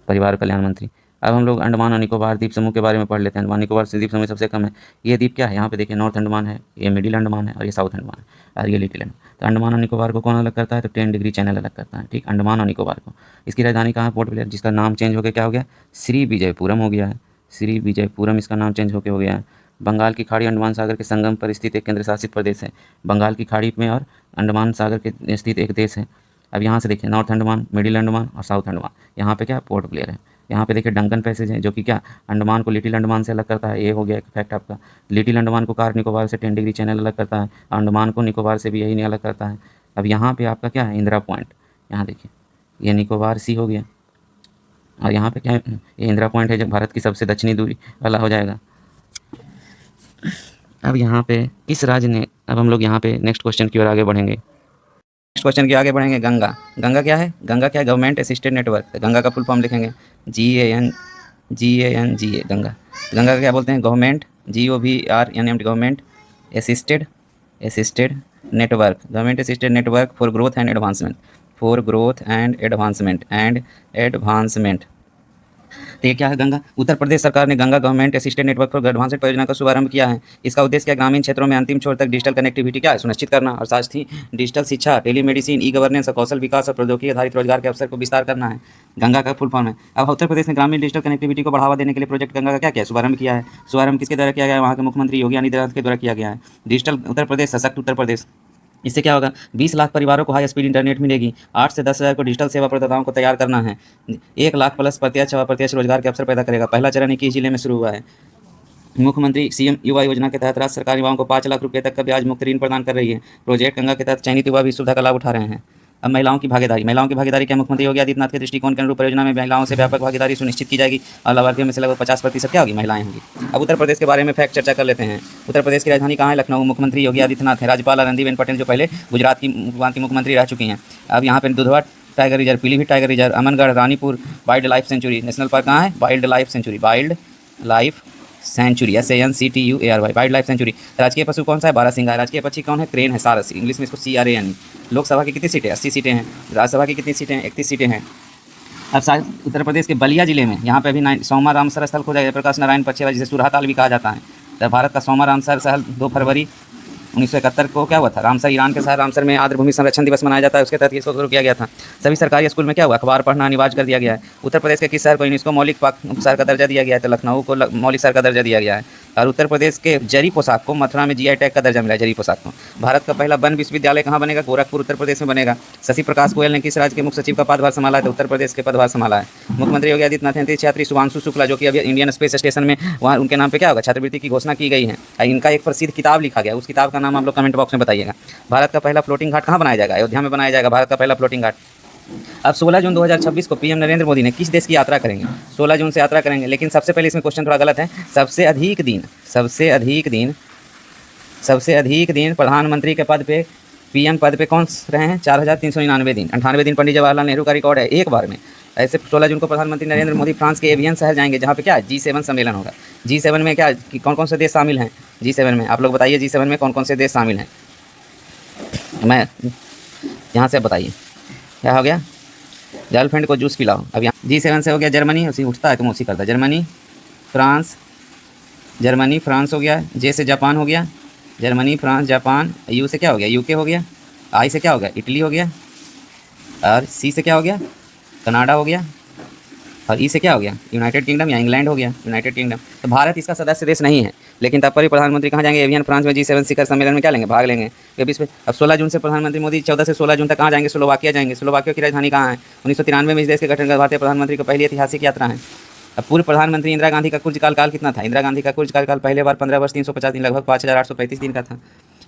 Speaker 1: परिवार कल्याण मंत्री। अब हम लोग अंडमान और निकोबार द्वीप समूह के बारे में पढ़ लेते हैं। अंडमान निकोबार से द्वीप समूह सबसे कम है। ये द्वीप क्या है? यहाँ पे देखिए, नॉर्थ अंडमान है, ये मिडिल अंडमान है, और ये साउथ अंडमान है, और ये लिटिल अंडमान। तो अंडमान और निकोबार को कौन अलग करता है? तो 10 डिग्री चैनल अलग करता है, ठीक, अंडमान और निकोबार को। इसकी राजधानी कहाँ है? पोर्ट ब्लेयर, जिसका नाम चेंज होकर क्या हो गया? श्री विजयपुरम हो गया है। श्री विजयपुरम इसका नाम चेंज होकर हो गया है। बंगाल की खाड़ी अंडमान सागर के संगम पर स्थित एक केंद्र शासित प्रदेश है। बंगाल की खाड़ी में और अंडमान सागर के स्थित एक देश है। अब यहाँ से देखिए, नॉर्थ अंडमान, मिडिल अंडमान और साउथ अंडमान। यहाँ पे क्या? पोर्ट ब्लेयर है। यहाँ पे देखिए डंकन पैसेज है, जो कि क्या? अंडमान को लिटिल अंडमान से अलग करता है। ये हो गया एक फैक्ट आपका। लिटिल अंडमान को कार निकोबार से 10 डिग्री चैनल अलग करता है। अंडमान को निकोबार से भी यही नहीं अलग करता है। अब यहाँ पे आपका क्या है? इंदिरा पॉइंट। यहाँ देखिए, ये निकोबार सी हो गया, और यहाँ पे क्या है? ये इंदिरा पॉइंट है, जो भारत की सबसे दक्षिणी दूरी वाला हो जाएगा। अब यहाँ पे किस राज्य ने, अब हम लोग यहाँ पे नेक्स्ट क्वेश्चन की ओर आगे बढ़ेंगे। नेक्स्ट क्वेश्चन के आगे बढ़ेंगे। गंगा। गंगा क्या है? गंगा क्या है? Government assisted network. गंगा का फुल फॉर्म लिखेंगे GAN गंगा। गंगा का क्या बोलते हैं? Government, GOVRNMENT, government assisted network. Government assisted network for growth and advancement. तो ये क्या है? गंगा। उत्तर प्रदेश सरकार ने Ganga government assisted network for advancement परियोजना का शुभारंभ किया है। इसका उद्देश्य क्या? ग्रामीण क्षेत्रों में अंतिम छोर तक डिजिटल कनेक्टिविटी क्या है? सुनिश्चित करना, और साथ ही डिजिटल शिक्षा, टेलीमेडिसिन, ई गवर्नेंस और कौशल विकास और प्रौद्योगिकी आधारित रोजगार के अवसर को विस्तार करना है। गंगा का फुल फॉर्म है। अब उत्तर प्रदेश ने ग्रामीण डिजिटल कनेक्टिविटी को बढ़ावा देने के लिए प्रोजेक्ट गंगा का क्या किया? शुभारंभ किया है। शुभारंभ किसके द्वारा किया गया है? वहाँ के मुख्यमंत्री योगी आदित्यनाथ के द्वारा किया गया है। डिजिटल उत्तर प्रदेश, सशक्त उत्तर प्रदेश। इससे क्या होगा? 20 लाख परिवारों को हाई स्पीड इंटरनेट मिलेगी। 8 से 10 हज़ार को डिजिटल सेवा प्रदाताओं को तैयार करना है। 1 लाख प्लस प्रत्यक्ष व अप्रत्यक्ष रोजगार के अवसर पैदा करेगा। पहला चरण 21 जिले में शुरू हुआ है। मुख्यमंत्री CM युवा योजना के तहत राज्य सरकार युवाओं को 5 लाख रुपये तक का ब्याज मुक्त ऋण प्रदान कर रही है। प्रोजेक्ट गंगा के तहत चयनित युवा भी सुविधा का लाभ उठा रहे हैं। अब महिलाओं की भागीदारी। महिलाओं की भागीदारी क्या? मुख्यमंत्री योगी आदित्यनाथ के दृष्टिकोण के अनुरूप परियोजना में महिलाओं से व्यापक भागीदारी सुनिश्चित की जाएगी, और लाभार्थियों में से लगभग 50% क्या होगी? महिलाएं होंगी। अब उत्तर प्रदेश के बारे में फैक्ट चर्चा कर लेते हैं। उत्तर प्रदेश की राजधानी कहाँ है? लखनऊ। मुख्यमंत्री योगी आदित्यनाथ है। राज्यपाल आनंदीबेन पटेल, जो पहले गुजरात की मुख्यमंत्री रह चुकी हैं। अब यहाँ पर Dudhwa tiger reserve, Pilibhit tiger reserve, Amangarh, Ranipur wild life sanctuary. National park कहाँ है? Wild life sanctuary, SANCTUARY, wild life sanctuary. राजकीय पशु कौन सा है? बारहसिंगा है। राजकीय पक्षी कौन है? क्रेन है, सारस, इंग्लिश में इसको CRAN। लोकसभा की कितनी सीटें? 80 सीटें हैं। राज्यसभा की कितनी सीटें हैं? 31 सीटें हैं। अब शायद उत्तर प्रदेश के बलिया जिले में, यहाँ पे अभी सौमा रामसर स्थल खोजा गया, प्रकाश नारायण पक्षी, जिसे सुरहाताल भी कहा जाता है। तब भारत का सौमा रामसर स्थल 2 फरवरी 1971 को क्या हुआ था? रामसर, ईरान के शहर रामसर में आर्द्रभूमि संरक्षण दिवस मनाया जाता है। उसके तहत इसको शुरू किया गया था। सभी सरकारी स्कूल में क्या हुआ? अखबार पढ़ना अनिवार्य कर दिया गया है। उत्तर प्रदेश के किस शहर को यूनेस्को मौलिक शहर का दर्जा दिया गया है? तो लखनऊ को मौलिक शहर का दर्जा दिया गया है। और उत्तर प्रदेश के जरी पोशाक को मथुरा में GI टैग का दर्जा मिला है। जरी पोशाक को। भारत का पहला वन विश्वविद्यालय कहाँ बनेगा? गोरखपुर, उत्तर प्रदेश में बनेगा। शशि प्रकाश गोयल ने किस राज्य के मुख्य सचिव का पदभार संभाला है? तो उत्तर प्रदेश के पदभार संभाला है। मुख्यमंत्री योगी आदित्यनाथ ने अंतरिक्ष यात्री शुभांशु शुक्ला, जो कि अभी इंडियन स्पेस स्टेशन में, वहाँ उनके नाम पे क्या होगा? छात्रवृत्ति की घोषणा की गई है। इनका एक प्रसिद्ध किताब लिखा गया, उस किताब का नाम आप लोग कमेंट बॉक्स में बताइएगा। भारत का पहला फ्लोटिंग घाट कहाँ बनाया जाएगा? अयोध्या में बनाया जाएगा भारत का पहला फ्लोटिंग घाट। अब 16 जून 2026 को PM नरेंद्र मोदी ने किस देश की यात्रा करेंगे? 16 जून से यात्रा करेंगे। लेकिन सबसे पहले इसमें क्वेश्चन थोड़ा गलत है। सबसे अधिक दिन प्रधानमंत्री के पद पे, PM पद पे कौन रहे हैं? 4399 दिन। 98 दिन पंडित जवाहरलाल नेहरू का रिकॉर्ड है एक बार में। ऐसे 16 जून को प्रधानमंत्री नरेंद्र मोदी फ्रांस के एवियन शहर जाएंगे, जहाँ पे क्या G7 सम्मेलन होगा। G7 में क्या, कौन कौन से देश शामिल हैं G7 में? आप लोग बताइए, G7 में कौन कौन से देश शामिल हैं? मैं यहाँ से बताइए, क्या हो गया? गर्लफ्रेंड को जूस पिलाओ। अब यहाँ G7 से हो गया जर्मनी, उसी उठता है तुम उसी करता है। जर्मनी फ्रांस हो गया। J से जापान हो गया, जर्मनी, फ्रांस, जापान। U से क्या हो गया? UK हो गया। I से क्या हो गया? इटली हो गया। और C से क्या हो गया? कनाडा हो गया। और E से क्या हो गया? यूनाइटेड किंगडम या इंग्लैंड हो गया, यूनाइटेड किंगडम। तो भारत इसका सदस्य देश नहीं है, लेकिन तब पर ही प्रधानमंत्री कहाँ जाएंगे? एवियन फ्रांस में G7 शिखर सम्मेलन में क्या लेंगे? भाग लेंगे। अब 16 जून से प्रधानमंत्री मोदी 14 से 16 जून तक कहाँ जाएंगे? स्लोवाकिया जाएंगे। स्लोवाकिया की राजधानी कहाँ है? 1993 में इस देश के गठन का भारतीय प्रधानमंत्री को पहली ऐतिहासिक यात्रा है। अब पूर्व प्रधानमंत्री इंदिरा गांधी का कार्यकाल कितना था? इंदिरा गांधी का कार्यकाल पहले बार 15 वर्ष 350 दिन, लगभग 5835 दिन का था।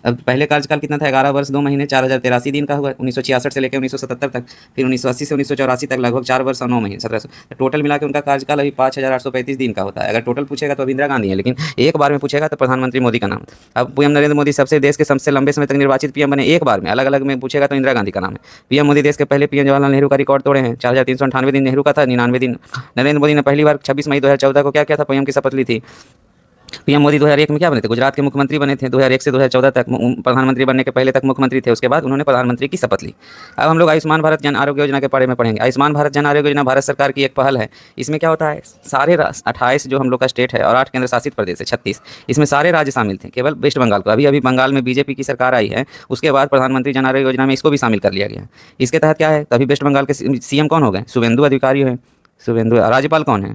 Speaker 1: अब पहले कार्यकाल कितना था, 11 वर्ष 2 महीने 4083 दिन का हुआ 1966 से लेकर 1977 तक, फिर 1980 से 1984 तक लगभग 4 वर्ष और 9 महीने 1700, तो टोटल मिला के उनका कार्यकाल अभी 5835 दिन का होता है। अगर टोटल पूछेगा तो अभी इंदिरा गांधी है, लेकिन एक बार में पूछेगा तो प्रधानमंत्री मोदी का नाम। अब पीएम नरेंद्र मोदी सबसे देश के सबसे लंबे समय तक निर्वाचित पीएम बने एक बार में, अलग अलग में पूछेगा तो इंदिरा गांधी का नाम है। पीएम मोदी देश के पहले पीएम जवाहरलाल नेहरू का रिकॉर्ड तोड़े हैं, 4398 दिन नेहरू का था, 99 दिन नरेंद्र मोदी ने पहली बार 26 मई 2014 को क्या किया था, पीएम की शपथ ली थी। पीएम मोदी 2001 में क्या बने थे, गुजरात के मुख्यमंत्री बने थे। 2001 से 2014 तक प्रधानमंत्री बनने के पहले तक मुख्यमंत्री थे, उसके बाद उन्होंने प्रधानमंत्री की शपथ ली। अब हम लोग आयुष्मान भारत जन आरोग्य योजना के बारे में पढ़ेंगे। आयुष्मान भारत जन आरोग्य योजना भारत सरकार की एक पहल है। इसमें क्या होता है, सारे 28 जो हम लोग का स्टेट है और 8 केंद्र शासित प्रदेश है 36, इसमें सारे राज्य शामिल थे, केवल वेस्ट बंगाल को। अभी अभी बंगाल में बीजेपी की सरकार आई है, उसके बाद प्रधानमंत्री जन आरोग्य योजना में इसको भी शामिल कर लिया गया है। इसके तहत क्या है, तभी वेस्ट बंगाल के सीएम कौन हो गए, शुभेंदु अधिकारी है। शुभेंदु राज्यपाल कौन है,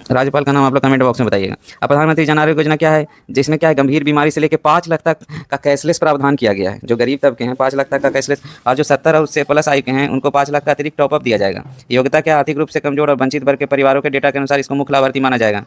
Speaker 1: राज्यपाल का नाम आप लोग कमेंट बॉक्स में बताइएगा। अब प्रधानमंत्री जन आरोग्य योजना क्या है, जिसमें क्या है, गंभीर बीमारी से लेकर 5 लाख तक का कैशलेस प्रावधान किया गया है। जो गरीब तबके हैं 5 लाख तक का कैशलेस, और जो 70 और उससे प्लस आयु के हैं उनको 5 लाख का अतिरिक्त टॉपअप दिया जाएगा। योग्यता क्या, आर्थिक रूप से कमजोर और वंचित वर्ग के परिवारों के डेटा के अनुसार इसको मुख्य लाभार्थी माना जाएगा।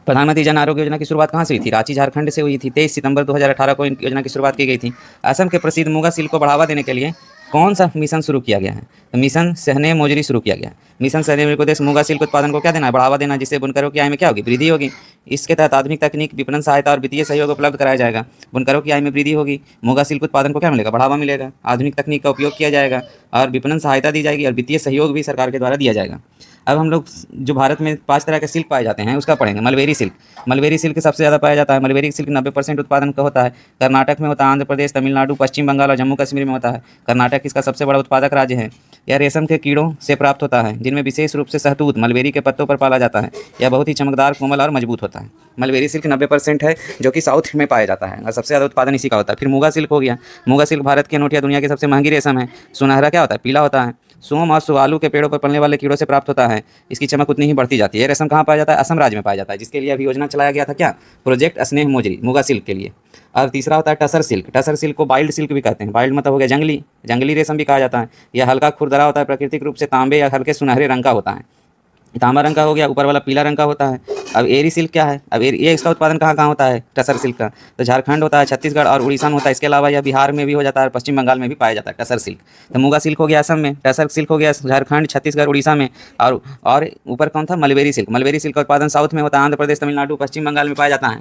Speaker 1: प्रधानमंत्री जन आरोग्य योजना की शुरुआत कहाँ से हुई थी, रांची झारखंड से हुई थी। 23 सितंबर 2018 को इन योजना की शुरुआत की गई थी। असम के प्रसिद्ध मुगा सिल्क को बढ़ावा देने के लिए कौन सा मिशन शुरू किया गया है, तो मिशन सहने मोजरी शुरू किया गया है। मिशन सहने मोजरी को उद्देश्य मुगा सिल्क उत्पादन को क्या देना है, बढ़ावा देना, जिससे बुनकरों की आय में क्या होगी, वृद्धि होगी। इसके तहत आधुनिक तकनीक, विपणन सहायता और वित्तीय सहयोग उपलब्ध कराया जाएगा। बुनकरों की आय में वृद्धि होगी, मुगा सिल्क उत्पादन को क्या मिलेगा, बढ़ावा मिलेगा। आधुनिक तकनीक का उपयोग किया जाएगा और विपणन सहायता दी जाएगी और वित्तीय सहयोग भी सरकार के द्वारा दिया जाएगा। अब हम लोग जो भारत में 5 तरह के सिल्क पाए जाते हैं उसका पढ़ेंगे। मलबेरी सिल्क, मलबेरी सिल्क सबसे ज़्यादा पाया जाता है। मलबेरी सिल्क 90% उत्पादन का होता है, कर्नाटक में होता है, आंध्र प्रदेश, तमिलनाडु, पश्चिम बंगाल और जम्मू कश्मीर में होता है। कर्नाटक इसका सबसे बड़ा उत्पादक राज्य है। यह रेशम के कीड़ों से प्राप्त होता है, जिनमें विशेष रूप से शहतूत मलबेरी के पत्तों पर पाला जाता है। यह बहुत ही चमकदार, कोमल और मजबूत होता है। मलबेरी सिल्क 90% है, जो कि साउथ में पाया जाता है और सबसे ज़्यादा उत्पादन इसी का होता है। फिर मुगा सिल्क हो गया। मुगा सिल्क भारत की अनोठी, दुनिया की सबसे महंगी रेशम है। सुनहरा क्या होता है, पीला होता है। सोम और सुआलू के पेड़ों पर पलने वाले कीड़ों से प्राप्त होता है। इसकी चमक उतनी ही बढ़ती जाती है। रेशम कहाँ पाया जाता है, असम राज्य में पाया जाता है, जिसके लिए अभी योजना चलाया गया था, क्या, प्रोजेक्ट स्नेह मोजरी, मुगा सिल्क के लिए। और तीसरा होता है टसर सिल्क। टसर सिल्क को वाइल्ड सिल्क भी कहते हैं। वाइल्ड मतलब हो गया जंगली, जंगली रेशम भी कहा जाता है। यह हल्का खुरदरा होता है, प्राकृतिक रूप से तांबे या हल्के सुनहरे रंग का होता है। तांबा रंग का हो गया, ऊपर वाला पीला रंग का होता है। अब एरी सिल्क क्या है, अब ये इसका उत्पादन कहाँ कहाँ होता है, टसर सिल्क का, तो झारखंड होता है, छत्तीसगढ़ और उड़ीसा में होता है। इसके अलावा यह बिहार में भी हो जाता है और पश्चिम बंगाल में भी पाया जाता है टसर सिल्क। तो मुगा सिल्क हो गया असम में, टसर सिल्क हो गया झारखंड, छत्तीसगढ़, उड़ीसा में, और ऊपर कौन था, मलबेरी सिल्क। मलबेरी सिल्क का उत्पादन साउथ में होता है, आंध्र प्रदेश, तमिलनाडु, पश्चिम बंगाल में पाया जाता है।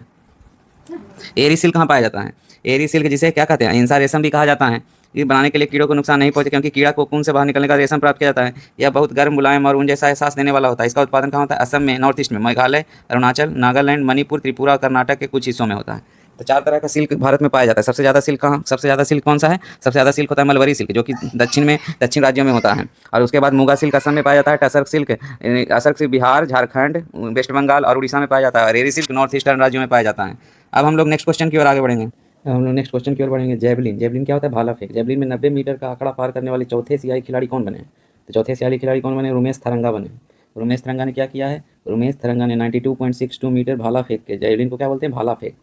Speaker 1: एरी सिल्क कहाँ पाया जाता है, एरी सिल्क जिसे क्या कहते हैं, हिंसा रेशम भी कहा जाता है। ये बनाने के लिए कीड़ों को नुकसान नहीं पहुंचे, क्योंकि कीड़ा कोकून से बाहर निकलने का रेशम प्राप्त किया जाता है। यह बहुत गर्म, मुलायम और ऊन जैसा एहसास देने वाला होता है। इसका उत्पादन कहाँ होता है, असम में, नॉर्थ ईस्ट में, मेघालय, अरुणाचल, नागालैंड, मणिपुर, त्रिपुरा और कर्नाटक के कुछ हिस्सों में होता है। तो 4 तरह का सिल्क भारत में पाया जाता है। सबसे ज़्यादा सिल्क कहाँ, सबसे ज़्यादा सिल्क कौन सा है, सबसे ज़्यादा सिल्क होता है मलबरी सिल्क, जो कि दक्षिण राज्यों में होता है। और उसके बाद मुगा सिल्क असम में पाया जाता है। टसर सिल्क, असर सिल्क बिहार, झारखंड, वेस्ट बंगाल और उड़ीसा में पाया जाता है। और एरी सिल्क नॉर्थ ईस्टर्न राज्यों में पाया जाता है। अब हम लोग नेक्स्ट क्वेश्चन की ओर आगे बढ़ेंगे। हम लोग नेक्स्ट क्वेश्चन की ओर बढ़ेंगे। जेवलिन, जेवलिन क्या होता है, भाला फेंक। जेवलिन में 90 मीटर का आंकड़ा पार करने वाले चौथे एशियाई खिलाड़ी कौन बने, तो चौथे एशियाई खिलाड़ी कौन बने, उमेश थरंगा बने। उमेश थरंगा ने क्या किया है, उमेश थरंगा ने 92.62 मीटर भाला फेंक के, जेवलिन को क्या बोलते हैं, भाला फेंक।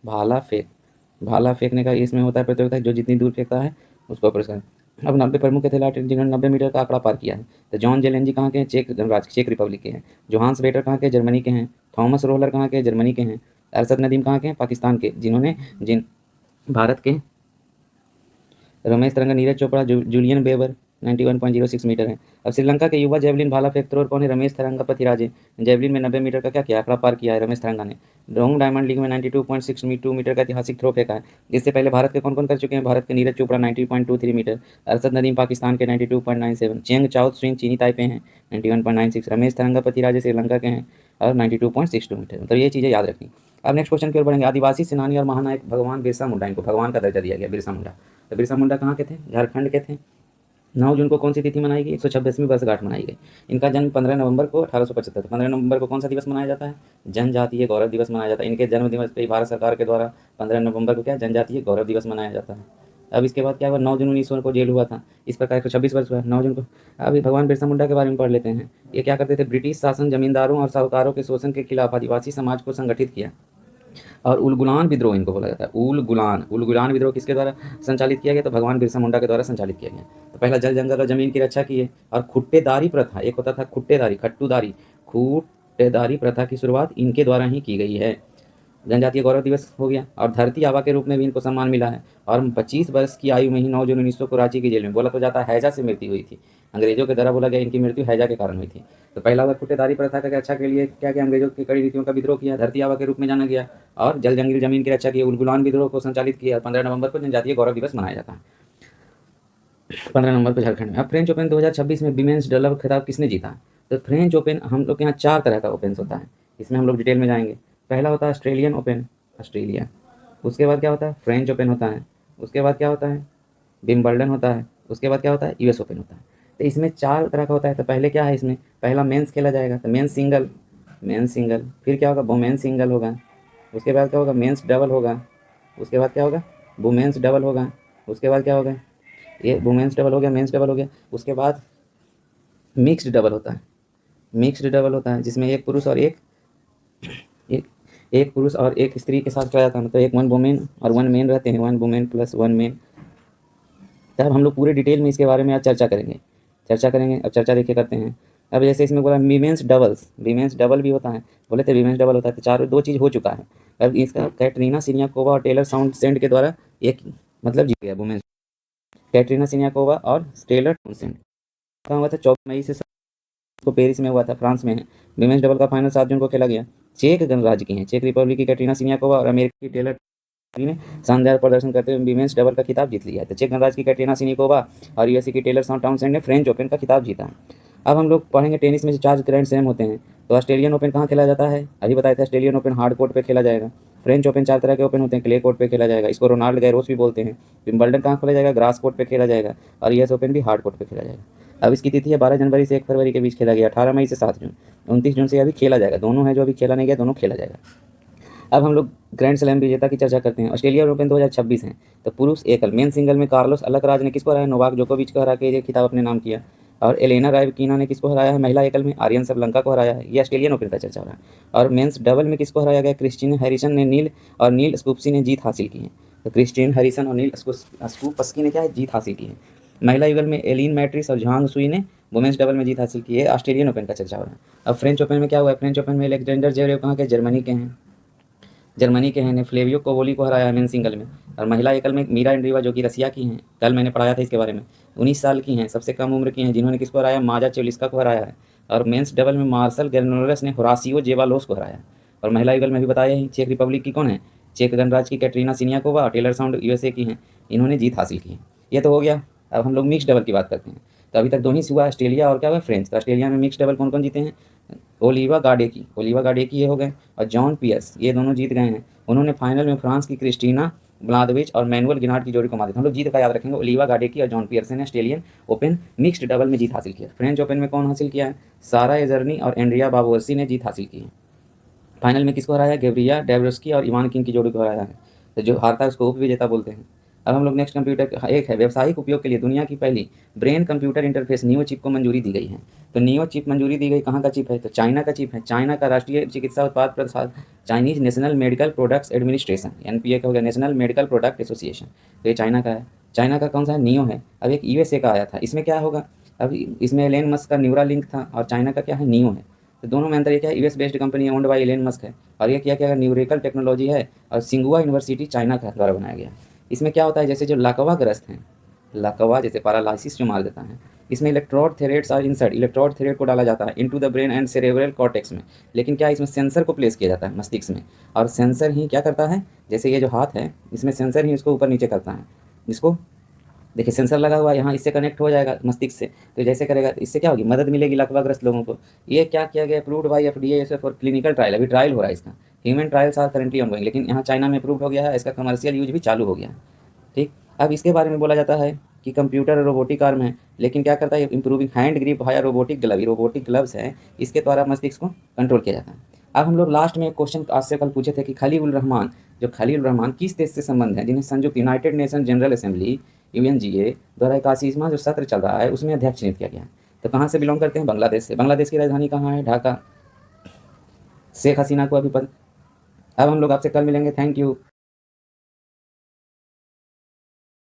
Speaker 1: भाला फेंक, भाला फेंकने का इसमें होता है प्रतियोगिता, जो जितनी दूर फेंकता है उसको पुरस्कार। अब 90 प्रमुख एथलीट जिन्होंने 90 मीटर का आंकड़ा पार किया है, तो जॉन जेलेंजी कहाँ के हैं, चेक रिपब्लिक के हैं। जोहान्स बेटर कहाँ के, जर्मनी के हैं। थॉमस रोलर कहाँ के, जर्मनी के हैं। अरशद नदीम कहाँ के हैं, पाकिस्तान के। जिन भारत के Rumesh Tharanga, Neeraj Chopra, Julian Weber 91.06 metre है। अब श्रीलंका के युवा जेवलिन भाला फेंक थ्रोअर कौन है, रमेश थरंगा पथिराजे। जेवलिन में 90 मीटर का क्या किया, आंकड़ा पार किया है रमेश थरंगा ने। रोंग डायमंड लीग में 92.62 मीटर का ऐतिहासिक थ्रो फेंका है। इससे पहले भारत के कौन कौन कर चुके हैं, भारत के नीरज चोपड़ा 90.23 मीटर, अरशद नदीम पाकिस्तान के 92.97, चेंग चाओ स्विंग चीनी ताइपे हैं 91.96, रमेश थरंगा पथिराजे श्रीलंका के हैं और 92.62 मीटर। तो ये चीज़ें याद रखनी। अब नेक्स्ट क्वेश्चन की ओर बढ़ेंगे। आदिवासी सेनानी और महानायक भगवान बिरसा मुंडा, इनको भगवान का दर्जा दिया गया, बिरसा मुंडा। तो बिरसा मुंडा कहाँ के थे, झारखंड के थे। 9 जून को कौन सी तिथि मनाई गई, 126वीं वर्षगांठ मनाई गई। इनका जन्म 15 नवंबर को 1875। 15 नवंबर को कौन सा दिवस मनाया जाता है, जनजातीय गौरव दिवस मनाया जाता है। इनके जन्म दिवस पर भारत सरकार के द्वारा 15 नवंबर को क्या जनजातीय गौरव दिवस मनाया जाता है। अब इसके बाद क्या हुआ, 9 जून 1900 को जेल हुआ था, इस प्रकार 126 वर्ष हुआ 9 जून को। अभी भगवान बिरसा मुंडा के बारे में पढ़ लेते हैं। ये क्या करते थे, ब्रिटिश शासन, जमींदारों और साहूकारों के शोषण के खिलाफ आदिवासी समाज को संगठित किया। और उलगुलान विद्रोह इनको बोला जाता है। उलगुलान विद्रोह किसके द्वारा संचालित किया गया, तो भगवान बिरसा मुंडा के द्वारा संचालित किया गया। तो पहला जल जंगल और जमीन की रक्षा की है। और खुट्टेदारी प्रथा, एक होता था खुट्टेदारी, खट्टूदारी, खुट्टेदारी प्रथा की शुरुआत इनके द्वारा ही की गई है। जनजातीय गौरव दिवस हो गया, और धरती आबा के रूप में भी इनको सम्मान मिला है। और 25 वर्ष की आयु में ही 9 जून 1900 को रांची की जेल में, बोला तो जाता है हैजा से मृत्यु हुई थी। अंग्रेजों के द्वारा बोला गया इनकी मृत्यु हैजा के कारण हुई थी। तो पहला हुआ खुटेदारी प्रथा का अच्छा के लिए क्या किया, अंग्रेजों की कड़ी नीतियों का विद्रोह किया, धरती आबा के रूप में जाना गया, और जल जंगल जमीन की रक्षा की, उलगुलान विद्रोह को संचालित किया। 15 नवंबर को जनजातीय गौरव दिवस मनाया जाता है, 15 नवंबर को झारखंड में। अब फ्रेंच ओपन 2026 में विमेंस डबल खिताब किसने जीता? तो फ्रेंच ओपन हम लोग के यहाँ 4 तरह का ओपन होता है, इसमें हम लोग डिटेल में जाएंगे। पहला होता है ऑस्ट्रेलियन ओपन, ऑस्ट्रेलिया। उसके बाद क्या होता है, फ्रेंच ओपन होता है। उसके बाद क्या होता है, विम्बल्डन होता है। उसके बाद क्या होता है, यूएस ओपन होता है। तो इसमें 4 तरह का होता है। तो पहले क्या है, इसमें पहला मेंस खेला जाएगा, तो मेंस सिंगल, मेंस सिंगल। फिर क्या होगा, वुमेन्स सिंगल होगा। उसके बाद क्या होगा, मेंस डबल होगा। उसके बाद क्या होगा, वुमेन्स डबल होगा। उसके बाद क्या होगा, ये वुमेन्स डबल हो गया, मेंस डबल हो गया। उसके बाद मिक्स्ड डबल होता है, मिक्स्ड डबल होता है जिसमें एक पुरुष और एक एक पुरुष और एक स्त्री के साथ खेला जाता है। मतलब एक 1 वुमेन और 1 मेन रहते हैं, 1 वुमेन प्लस 1 मेन। तब हम लोग पूरे डिटेल में इसके बारे में आज चर्चा करेंगे, चर्चा करेंगे। अब चर्चा देखिए करते हैं। अब जैसे इसमें बोला वीमेंस डबल्स, वीमेंस डबल भी होता है, बोले थे वीमेंस डबल होता है। तो चारों 2 चीज़ हो चुका है। अब इसका कैटरीना सिनियाकोवा और टेलर साउंडसेंड के द्वारा एक मतलब जीत गया वुमेन्स, कैटरीना सिनियाकोवा और टेलर साउंडसेंड। कहाँ हुआ था, 14 मई से को पेरिस में हुआ था, फ्रांस में है। विमेंस डबल का फाइनल 7 जून को खेला गया। चेक गणराज्य की हैं, चेक रिपब्लिक की कैटरीना सिनियाकोवा और अमेरिकी टेलर ने शानदार प्रदर्शन करते हुए विमेंस डबल का खिताब जीत लिया है। तो चेक गणराज्य की कैटरीना सिनिकोवा और यूएसए की टेलर टाउनसेंड ने फ्रेंच ओपन का खिताब जीता है। अब हम लोग पढ़ेंगे टेनिस में जो 4 ग्रैंड स्लैम होते हैं। तो ऑस्ट्रेलियन ओपन कहाँ खेला जाता है, अभी बताया था, ऑस्ट्रेलियन ओपन हार्ड कोर्ट पे खेला जाएगा। फ्रेंच ओपन 4 तरह के ओपन होते हैं, क्ले कोर्ट पे खेला जाएगा, इसको रोनाल्ड गैरोस भी बोलते हैं। विंबलडन कहाँ खेला जाएगा, ग्रास कोर्ट पे खेला जाएगा, और यूएस ओपन भी हार्ड कोर्ट पे खेला जाएगा। अब इसकी तिथि है 12 जनवरी से 1 फरवरी के बीच खेला गया, 18 मई से 7 जून, 29 जून से अभी खेला जाएगा। दोनों है जो अभी खेला नहीं गया, दोनों खेला जाएगा। अब हम लोग ग्रैंड स्लैम विजेता की चर्चा करते हैं। ऑस्ट्रेलियन ओपन 2026 है। तो पुरुष एकल मेन सिंगल में कार्लोस अलकराज ने किसको हराया, नोवाक जोकोविच को हरा के ये खिताब अपने नाम किया। और एलेना रायबकीना ने किसको हराया है, महिला एकल में आर्यन सबलंका को हराया है। ये ऑस्ट्रेलियन ओपन का चर्चा हो रहा है। और मेंस डबल में किसको हराया गया, क्रिस्टीन हैरिसन ने नील स्कूप्सी ने जीत हासिल की है। तो क्रिस्टीन हैरिसन और नील स्कूपस्की ने क्या है, जीत हासिल की है। महिला युगल में एलिन मैट्रिस और झांग सुई ने वुमेन्स डबल में जीत हासिल की है। ऑस्ट्रेलियन ओपन का चर्चा हो रहा है। अब फ्रेंच ओपन में क्या हुआ है, फ्रेंच ओपन में अलेक्जेंडर जेवरेव कहाँ के, जर्मनी के हैं, जर्मनी के हैं, ने फ्लेवियो कोवोली को हराया है मेन सिंगल में। और महिला एकल में मीरा एंड्रीवा जो कि रसिया की हैं, कल मैंने पढ़ाया था इसके बारे में, 19 साल की हैं, सबसे कम उम्र की हैं, जिन्होंने किसको हराया, माजा चेलिस्का को हराया है। और मेंस डबल में मार्सल गर्नोलस ने होरासियो जेवालोस को हराया। और महिला युगल में भी बताया ही, चेक रिपब्लिक की कौन है, चेक गणराज्य की कैटरीना सिनियाकोवा और टेलर साउंड यूएसए की हैं, इन्होंने जीत हासिल की है। ये तो हो गया। अब हम लोग मिक्स डबल की बात करते हैं। तो अभी तक 2 ही हुआ, ऑस्ट्रेलिया और क्या हुआ, फ्रेंच। तो ऑस्ट्रेलिया में मिक्स डबल कौन कौन जीते हैं, ओलिवा गार्डेकी ये हो गए, और जॉन पियर्स, ये दोनों जीत गए हैं। उन्होंने फाइनल में फ्रांस की क्रिस्टीना ब्लादविच और मैनुअल गिनार्ड की जोड़ी को मारा था। हम लोग जीत का याद रखेंगे, ओलिवा गार्डेकी और जॉन पियर्सन ने ऑस्ट्रेलियन ओपन मिक्स्ड डबल में जीत हासिल किया। फ्रेंच ओपन में कौन हासिल किया है, सारा एजर्नी और एंड्रिया बाबोवर्सी ने जीत हासिल की है। फाइनल में किसको हराया, गेब्रिया डेब्रोस्की और इवान किंग की जोड़ी को हराया है। तो जो हारता है उसको उपविजेता बोलते हैं। अब हम लोग नेक्स्ट कंप्यूटर एक है, व्यवसायिक उपयोग के लिए दुनिया की पहली brain computer interface neo chip को मंजूरी दी गई है। तो नियो चिप मंजूरी दी गई, कहाँ का चिप है, तो चाइना का चिप है। चाइना का राष्ट्रीय चिकित्सा उत्पाद प्रसाद, Chinese National Medical Products Administration, NPA का हो गया, नेशनल मेडिकल प्रोडक्ट एसोसिएशन। तो ये चाइना का है। चाइना का कौन सा है, नियो है। अब एक यूएसए का आया था, इसमें क्या होगा, अब इसमें एलेन मस्क का न्यूरा लिंक था, और चाइना का क्या है, नियो है। तो दोनों में अंतर ये क्या है, US based company owned by Elon Musk है, और ये क्या क्या न्यूरेकल टेक्नोलॉजी है, और सिंगुआ यूनिवर्सिटी चाइना का द्वारा बनाया गया। इसमें क्या होता है, जैसे जो लकवा ग्रस्त हैं, लकवा जैसे पैरालिसिस जो मार देता है, इसमें इलेक्ट्रोड थेरेट्स आर इंसर्ट, इलेक्ट्रोड थेरेट को डाला जाता है into the brain and cerebral cortex में। लेकिन क्या इसमें सेंसर को प्लेस किया जाता है मस्तिष्क में, और सेंसर ही क्या करता है, जैसे ये जो हाथ है इसमें सेंसर ही इसको ऊपर नीचे करता है। इसको देखिए सेंसर लगा हुआ है यहाँ, इससे कनेक्ट हो जाएगा मस्तिष्क से। तो जैसे करेगा तो इससे क्या होगी, मदद मिलेगी लकवाग्रस्त लोगों को। ये क्या किया गया, approved by FDA for clinical trial, अभी ट्रायल हो रहा है इसका, human trials are currently ongoing. लेकिन यहाँ चाइना में अप्रूव हो गया है, इसका कमर्शियल यूज भी चालू हो गया है। ठीक, अब इसके बारे में बोला जाता है कि कंप्यूटर और रोबोटिक आर्म है, लेकिन क्या करता है, इंप्रूविंग हैंड ग्रिप भाया रोबोटिक ग्लव, ये रोबोटिक ग्लव्स है, इसके द्वारा मस्तिष्क को कंट्रोल किया जाता है। अब हम लोग लास्ट में एक क्वेश्चन आज से कल पूछे थे कि खलील रहमान, जो खलील रहमान किस देश से संबंध है, जिन्हें संयुक्त United nation general assembly UNGA द्वारा 81वां जो सत्र चल रहा है उसमें अध्यक्ष नियुक्त किया गया है। तो कहाँ से बिलोंग करते हैं, बांग्लादेश से। बांग्लादेश की राजधानी कहाँ है, ढाका। शेख हसीना को अभी अब हम लोग आपसे कल मिलेंगे, थैंक यू।